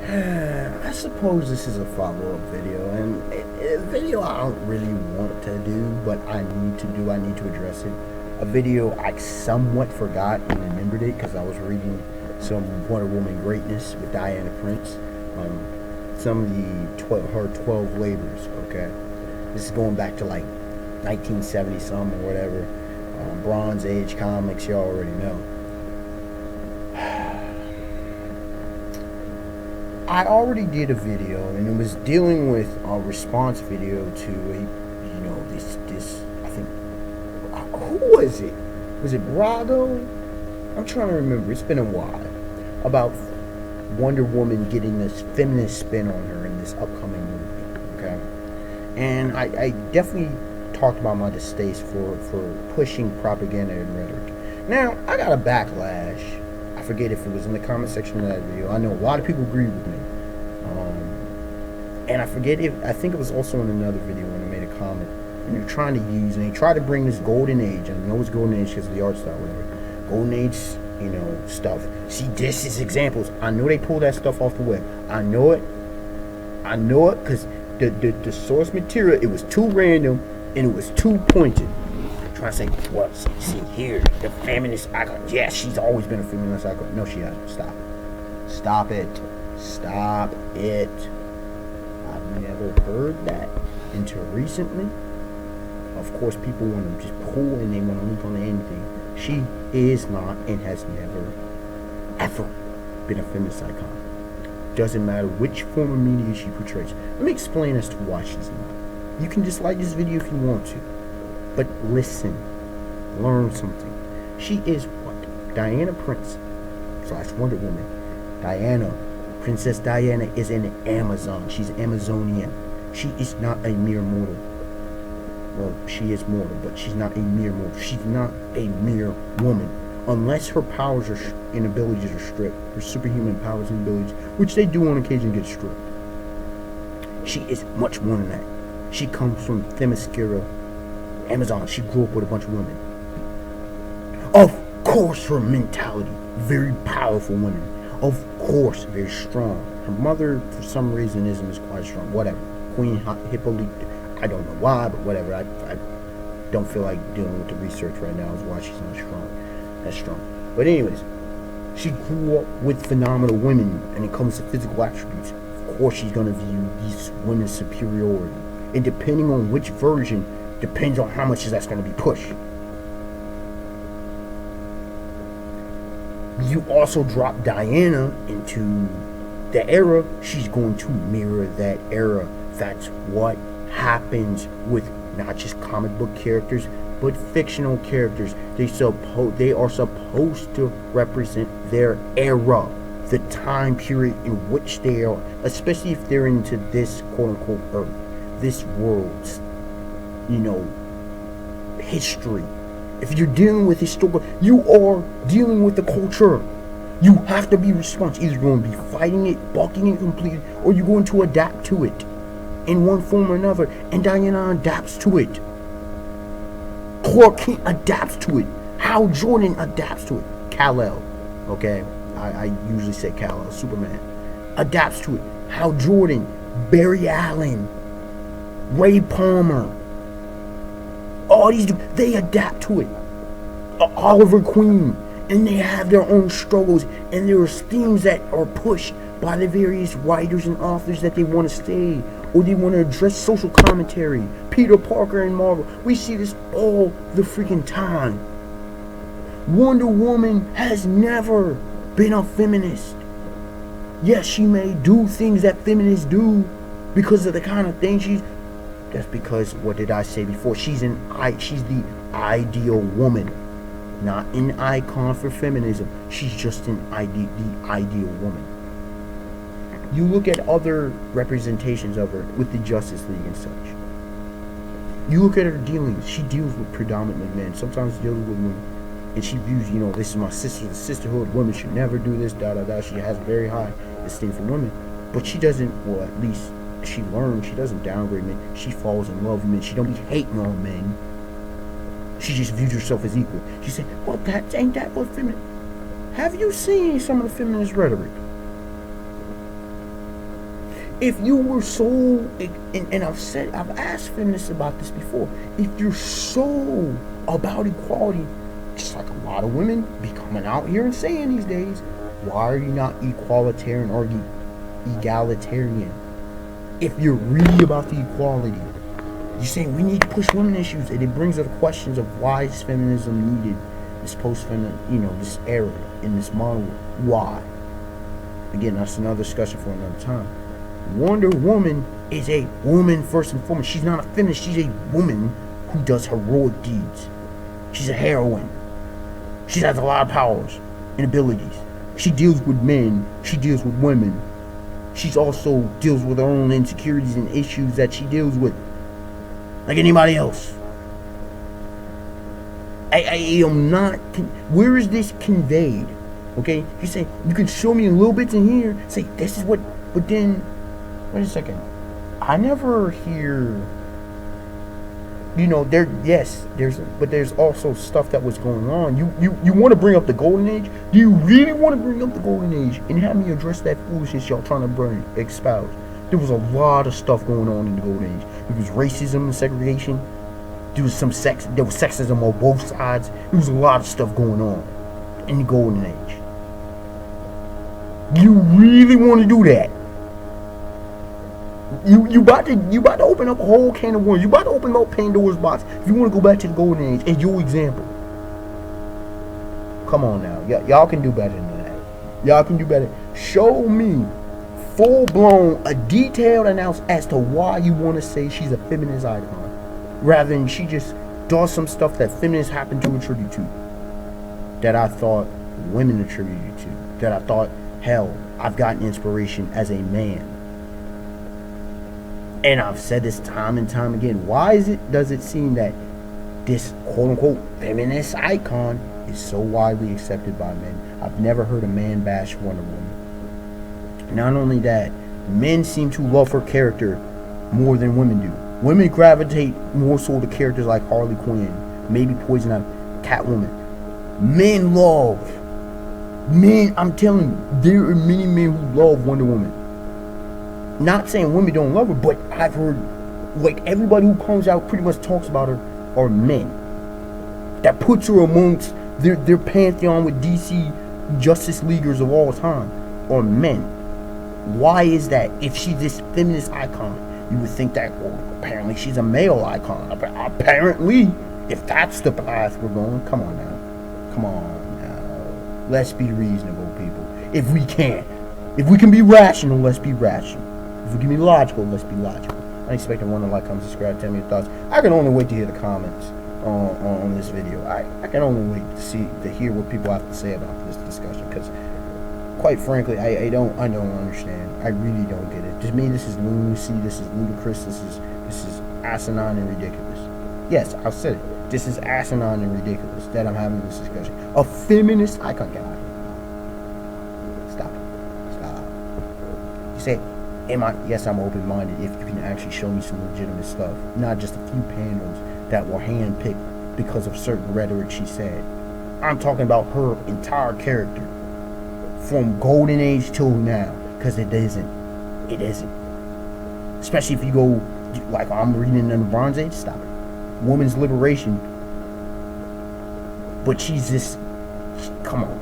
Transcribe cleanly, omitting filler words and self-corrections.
I suppose this is a follow-up video, and a video I don't really want to do, but I need to do. I need to address it. A video I somewhat forgot and remembered it because I was reading some Wonder Woman greatness with Diana Prince. Some of her 12 labors. Okay, this is going back to like 1970 some or whatever. Bronze Age comics, y'all already know. I already did a video, and it was dealing with a response video to this. I think, who was it? Was it Brago? I'm trying to remember. It's been a while. About Wonder Woman getting this feminist spin on her in this upcoming movie. Okay, and I definitely talked about my distaste for pushing propaganda and rhetoric. Now I got a backlash. I forget if it was in the comment section of that video. I know a lot of people agree with me. And I think it was also in another video when I made a comment. And they're trying to use, and they try to bring this golden age, and I know it's golden age because of the art style, whatever. Golden age, stuff. See, this is examples. I know they pull that stuff off the web. I know it because the source material, it was too random and it was too pointed. Trying to say, well, see here, the feminist icon. Yeah, she's always been a feminist icon. No, she hasn't. Stop it. I've never heard that until recently. Of course, people want to just pull and they want to link on anything. She is not and has never, ever been a feminist icon. Doesn't matter which form of media she portrays. Let me explain as to why she's not. You can dislike this video if you want to. But listen, learn something. She is what? Diana Prince / Wonder Woman. Princess Diana is an Amazon. She's Amazonian. She is not a mere mortal. Well, she is mortal, but she's not a mere mortal. She's not a mere woman. Unless her powers and abilities are stripped, her superhuman powers and abilities, which they do on occasion get stripped. She is much more than that. She comes from Themyscira, Amazon. She grew up with a bunch of women. Of course, her mentality, very powerful women. Of course, very strong. Her mother, for some reason, is quite strong. Whatever. Queen Hippolyta. I don't know why, but whatever. I don't feel like dealing with the research right now is why she's not strong. That's strong. But anyways, she grew up with phenomenal women, and it comes to physical attributes. Of course, she's going to view these women's superiority. And depending on which version, depends on how much that's going to be pushed. You also drop Diana into the era, she's going to mirror that era. That's what happens with not just comic book characters, but fictional characters. They are supposed to represent their era, the time period in which they are, especially if they're into this quote-unquote Earth, this world's, history. If you're dealing with historical, you are dealing with the culture. You have to be responsible. Either you're going to be fighting it, bucking it completely, or you're going to adapt to it in one form or another. And Diana adapts to it. Clark Kent adapts to it. Hal Jordan adapts to it. Kal-El, okay? I usually say Kal-El, Superman, adapts to it. Hal Jordan, Barry Allen, Ray Palmer. All these dudes, they adapt to it. Oliver Queen, and they have their own struggles, and there are themes that are pushed by the various writers and authors that they want to stay, or they want to address social commentary. Peter Parker and Marvel, we see this all the freaking time. Wonder Woman has never been a feminist. Yes, she may do things that feminists do because of the kind of thing she's. That's because, what did I say before? She's the ideal woman, not an icon for feminism. She's just the ideal woman. You look at other representations of her with the Justice League and such. You look at her dealings. She deals with predominantly men, sometimes deals with women. And she views, this is my sister, the sisterhood. Women should never do this, She has very high esteem for women. But she doesn't, well, at least she learns, she doesn't downgrade men. She falls in love with men. She don't be hating on men. She just views herself as equal. She said, well, ain't that what feminist? Have you seen some of the feminist rhetoric? If you were so, and I've asked feminists about this before, if you're so about equality, just like a lot of women be coming out here and saying these days, why are you not equalitarian or egalitarian? If you're really about the equality, you're saying we need to push women issues, and it brings up questions of why is feminism needed, this post-feminist, this era, in this model. Why? Again, that's another discussion for another time. Wonder Woman is a woman first and foremost. She's not a feminist. She's a woman who does heroic deeds. She's a heroine. She has a lot of powers and abilities. She deals with men. She deals with women. She also deals with her own insecurities and issues that she deals with, like anybody else. I am not. Where is this conveyed? Okay, you say you can show me a little bits in here. Say this is what, but then. Wait a second. I never hear, there's also stuff that was going on. You want to bring up the golden age? Do you really want to bring up the golden age and have me address that foolishness y'all trying to espouse? There was a lot of stuff going on in the golden age. There was racism and segregation. There was sexism on both sides. There was a lot of stuff going on in the golden age. You really want to do that? You about to open up a whole can of worms. You about to open up Pandora's box. If you want to go back to the golden age and your example, come on now, y'all can do better than that. Y'all can do better. Show me full-blown, a detailed analysis as to why you want to say she's a feminist icon, rather than she just does some stuff that feminists happen to attribute to, that I thought women attributed to, that I thought, hell, I've gotten inspiration as a man. And I've said this time and time again. Why does it seem that this quote-unquote feminist icon is so widely accepted by men? I've never heard a man bash Wonder Woman. Not only that, men seem to love her character more than women do. Women gravitate more so to characters like Harley Quinn, maybe Poison Ivy, Catwoman. I'm telling you, there are many men who love Wonder Woman. Not saying women don't love her, but I've heard, like, everybody who comes out pretty much talks about her are men. That puts her amongst their pantheon with DC Justice Leaguers of all time, are men. Why is that? If she's this feminist icon, you would think that, well, apparently she's a male icon. Apparently, if that's the path we're going, come on now. Let's be reasonable, people. If we can be rational, let's be rational. If we can be logical, let's be logical. I expect everyone to like, comment, subscribe, tell me your thoughts. I can only wait to hear the comments on this video. I can only wait to hear what people have to say about this discussion, because quite frankly, I don't understand. I really don't get it. To me, this is lunacy. This is ludicrous. This is asinine and ridiculous. Yes, I've said it. This is asinine and ridiculous that I'm having this discussion. A feminist icon, get out of here. Stop. You say, yes, I'm open-minded if you can actually show me some legitimate stuff, not just a few panels that were handpicked because of certain rhetoric she said. I'm talking about her entire character from golden age till now, because it isn't. Especially if you go, like I'm reading in the Bronze Age, stop it. Women's liberation. But she's just, come on.